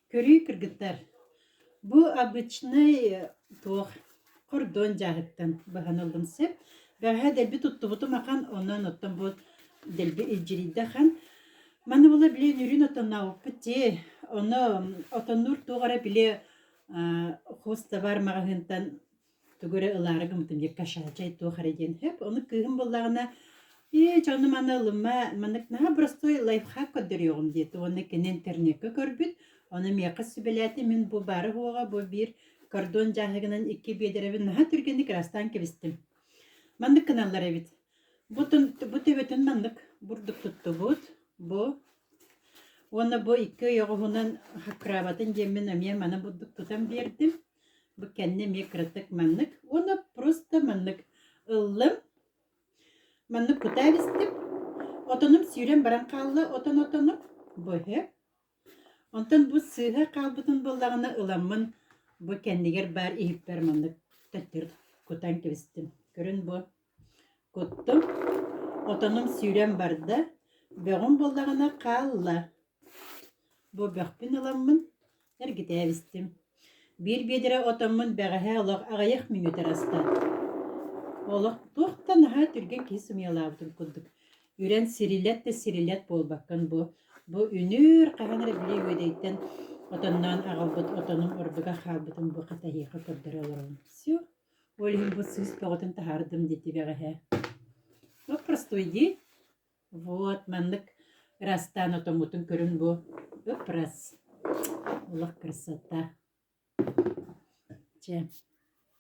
Көрүй кыргыттар. Бу обычный туох кордон жагыттан бахан олдум сеп. Бәһә дәлби туттубуту махан онан оттан бу дәлби иҗириде хан. Маны була биле нүрин отонна опте. Оны отоннур тугара биле хоста бар магахынтан тугура ыларыгым тем кашачай тугара ден хеп. Оны кыгым буллагына жаны маны лыма манык на простой лайфхак көдөрүгүм дете. Оны кен интернетке көрбүт. Оны мияқы сүбеләті мен бұ бары хуға бұ бір кордон жағығынан 2 бедеревін наға түргенік растан кебістім. Мандық каналлар әбет. Бұ төбетін мандық бұрдық тұтты бұд. Бұ. Оны бұ 2 yoğuğundan хақырабатын жемін әме мана бұддық тұтан бердім. Бұ кәнне ме кіраттық мандық. Оны просто мандық ылым. Мандық құта әбістім. Отоным сүйрен баран қалды. Отоным бұ хеп. Онтан бу сыга калбытын боллагына ыламмын бу кендигер бар иһип бермандык төттүр кутан кебистим. Көрүн бу куттум. Отоным сүйрен барды. Бөгөн боллагына калла. Бу бөхпүн ыламмын эргитебистим. Bir bedire otоммын бәгәһә олак агаяк мине тараста. Олак тохтан ха түрген кесим ялабытын куддук. Үрән сирилет болбаккан бу. Бу үнүр каганыр биле өйдәйтен отоннан агалбыт отоным ордуга халбытын бу катайыга көрдөрөлөр. Всё. Олим бу сүз поготын тахардым дити бәгәһә. Ну простой ди. Вот мандык растан отомутун көрүн бу. Өпрас. Улак красота. Че.